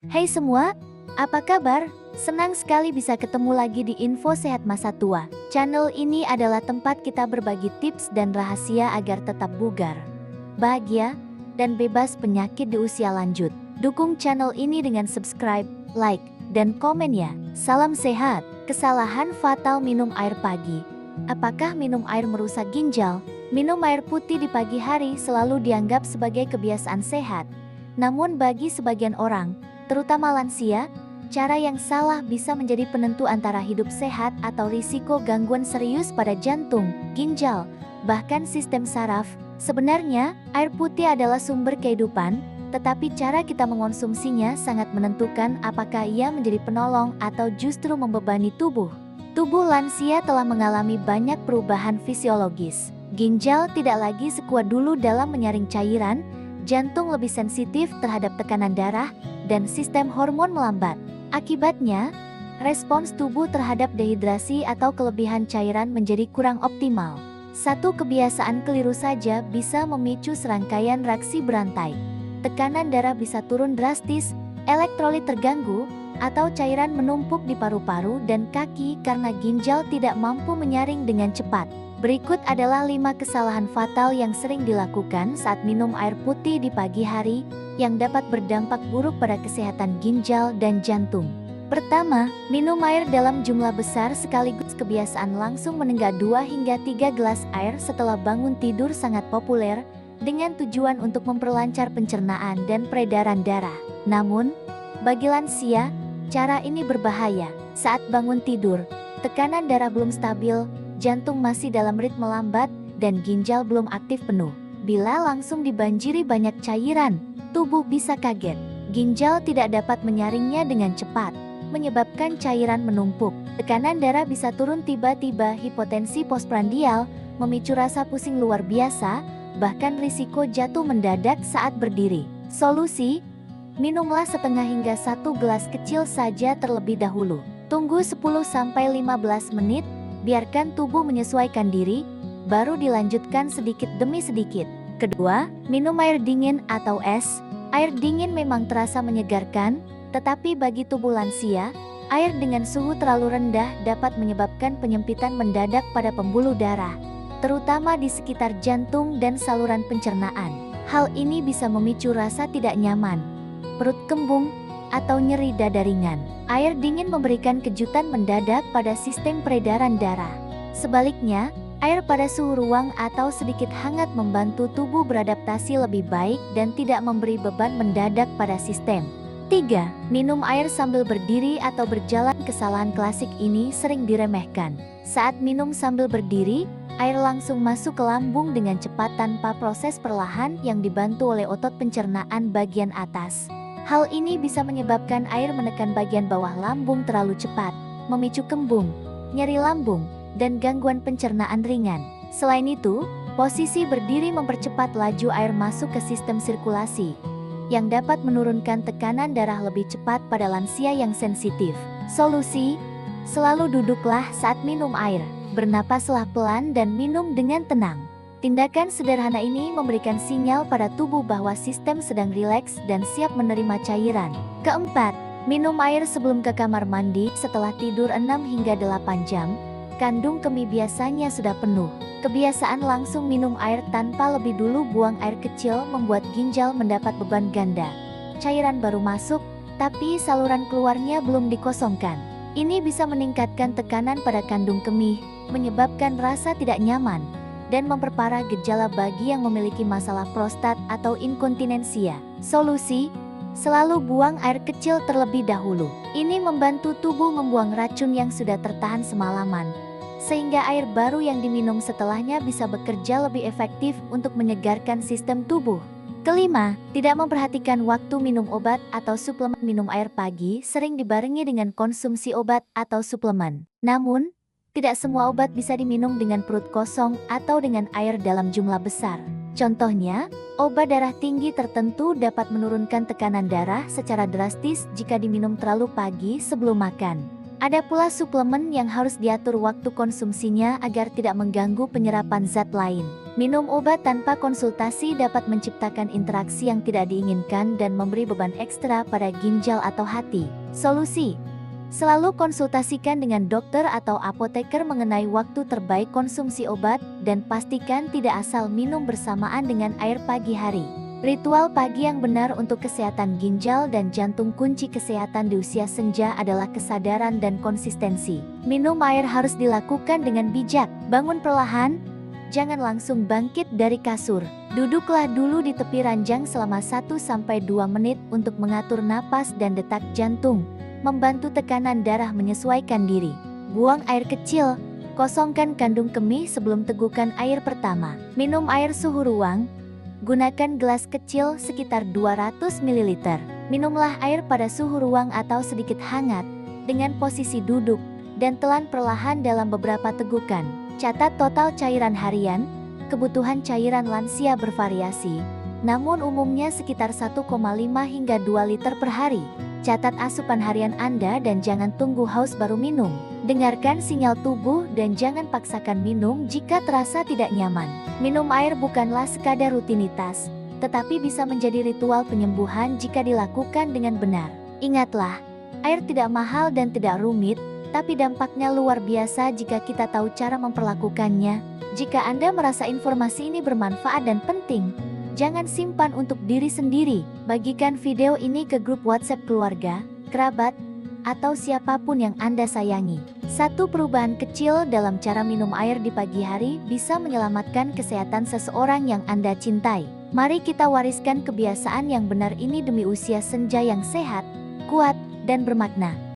Hai semua, apa kabar? Senang sekali bisa ketemu lagi di Info Sehat Masa Tua. Channel ini adalah tempat kita berbagi tips dan rahasia agar tetap bugar, bahagia, dan bebas penyakit di usia lanjut. Dukung channel ini dengan subscribe, like, dan komen ya. Salam sehat. Kesalahan fatal minum air pagi. Apakah minum air merusak ginjal? Minum air putih di pagi hari selalu dianggap sebagai kebiasaan sehat. Namun bagi sebagian orang, terutama lansia, cara yang salah bisa menjadi penentu antara hidup sehat atau risiko gangguan serius pada jantung, ginjal, bahkan sistem saraf. Sebenarnya, air putih adalah sumber kehidupan, tetapi cara kita mengonsumsinya sangat menentukan apakah ia menjadi penolong atau justru membebani tubuh. Tubuh lansia telah mengalami banyak perubahan fisiologis. Ginjal tidak lagi sekuat dulu dalam menyaring cairan, jantung lebih sensitif terhadap tekanan darah, dan sistem hormon melambat. Akibatnya, respons tubuh terhadap dehidrasi atau kelebihan cairan menjadi kurang optimal. Satu kebiasaan keliru saja bisa memicu serangkaian reaksi berantai. Tekanan darah bisa turun drastis, elektrolit terganggu, atau cairan menumpuk di paru-paru dan kaki karena ginjal tidak mampu menyaring dengan cepat. Berikut adalah 5 kesalahan fatal yang sering dilakukan saat minum air putih di pagi hari yang dapat berdampak buruk pada kesehatan ginjal dan jantung. Pertama, minum air dalam jumlah besar sekaligus. Kebiasaan langsung menenggak 2 hingga 3 gelas air setelah bangun tidur sangat populer dengan tujuan untuk memperlancar pencernaan dan peredaran darah. Namun, bagi lansia, cara ini berbahaya. Saat bangun tidur, tekanan darah belum stabil, jantung masih dalam ritme lambat, dan ginjal belum aktif penuh. Bila langsung dibanjiri banyak cairan, tubuh bisa kaget. Ginjal tidak dapat menyaringnya dengan cepat, menyebabkan cairan menumpuk. Tekanan darah bisa turun tiba-tiba, hipotensi postprandial, memicu rasa pusing luar biasa, bahkan risiko jatuh mendadak saat berdiri. Solusi: minumlah setengah hingga 1 gelas kecil saja terlebih dahulu. Tunggu 10-15 menit, biarkan tubuh menyesuaikan diri, baru dilanjutkan sedikit demi sedikit. Kedua, minum air dingin atau es. Air dingin memang terasa menyegarkan, tetapi bagi tubuh lansia, air dengan suhu terlalu rendah dapat menyebabkan penyempitan mendadak pada pembuluh darah, terutama di sekitar jantung dan saluran pencernaan. Hal ini bisa memicu rasa tidak nyaman, perut kembung, atau nyeri dada ringan. Air dingin memberikan kejutan mendadak pada sistem peredaran darah. Sebaliknya, air pada suhu ruang atau sedikit hangat membantu tubuh beradaptasi lebih baik dan tidak memberi beban mendadak pada sistem. 3. Minum air sambil berdiri atau berjalan. Kesalahan klasik ini sering diremehkan. Saat minum sambil berdiri, air langsung masuk ke lambung dengan cepat tanpa proses perlahan yang dibantu oleh otot pencernaan bagian atas. Hal ini bisa menyebabkan air menekan bagian bawah lambung terlalu cepat, memicu kembung, nyeri lambung, dan gangguan pencernaan ringan. Selain itu, posisi berdiri mempercepat laju air masuk ke sistem sirkulasi, yang dapat menurunkan tekanan darah lebih cepat pada lansia yang sensitif. Solusi: selalu duduklah saat minum air, bernapaslah pelan dan minum dengan tenang. Tindakan sederhana ini memberikan sinyal pada tubuh bahwa sistem sedang rileks dan siap menerima cairan. Keempat, minum air sebelum ke kamar mandi. Setelah tidur 6 hingga 8 jam, kandung kemih biasanya sudah penuh. Kebiasaan langsung minum air tanpa lebih dulu buang air kecil membuat ginjal mendapat beban ganda. Cairan baru masuk, tapi saluran keluarnya belum dikosongkan. Ini bisa meningkatkan tekanan pada kandung kemih, menyebabkan rasa tidak nyaman, dan memperparah gejala bagi yang memiliki masalah prostat atau inkontinensia. Solusi: selalu buang air kecil terlebih dahulu. Ini membantu tubuh membuang racun yang sudah tertahan semalaman, sehingga air baru yang diminum setelahnya bisa bekerja lebih efektif untuk menyegarkan sistem tubuh. Kelima, tidak memperhatikan waktu minum obat atau suplemen. Minum air pagi sering dibarengi dengan konsumsi obat atau suplemen. Namun, tidak semua obat bisa diminum dengan perut kosong atau dengan air dalam jumlah besar. Contohnya, obat darah tinggi tertentu dapat menurunkan tekanan darah secara drastis jika diminum terlalu pagi sebelum makan. Ada pula suplemen yang harus diatur waktu konsumsinya agar tidak mengganggu penyerapan zat lain. Minum obat tanpa konsultasi dapat menciptakan interaksi yang tidak diinginkan dan memberi beban ekstra pada ginjal atau hati. Solusi: selalu konsultasikan dengan dokter atau apoteker mengenai waktu terbaik konsumsi obat dan pastikan tidak asal minum bersamaan dengan air pagi hari. Ritual pagi yang benar untuk kesehatan ginjal dan jantung. Kunci kesehatan di usia senja adalah kesadaran dan konsistensi. Minum air harus dilakukan dengan bijak. Bangun perlahan, jangan langsung bangkit dari kasur. Duduklah dulu di tepi ranjang selama 1-2 menit untuk mengatur napas dan detak jantung, membantu tekanan darah menyesuaikan diri. Buang air kecil, kosongkan kandung kemih sebelum tegukan air pertama. Minum air suhu ruang. Gunakan gelas kecil sekitar 200 ml. Minumlah air pada suhu ruang atau sedikit hangat, dengan posisi duduk, dan telan perlahan dalam beberapa tegukan. Catat total cairan harian. Kebutuhan cairan lansia bervariasi, namun umumnya sekitar 1,5 hingga 2 liter per hari. Catat asupan harian Anda dan jangan tunggu haus baru minum. Dengarkan sinyal tubuh dan jangan paksakan minum jika terasa tidak nyaman. Minum air bukanlah sekadar rutinitas, tetapi bisa menjadi ritual penyembuhan jika dilakukan dengan benar. Ingatlah, air tidak mahal dan tidak rumit, tapi dampaknya luar biasa jika kita tahu cara memperlakukannya. Jika Anda merasa informasi ini bermanfaat dan penting, jangan simpan untuk diri sendiri. Bagikan video ini ke grup WhatsApp keluarga, kerabat, atau siapapun yang Anda sayangi. Satu perubahan kecil dalam cara minum air di pagi hari bisa menyelamatkan kesehatan seseorang yang Anda cintai. Mari kita wariskan kebiasaan yang benar ini demi usia senja yang sehat, kuat, dan bermakna.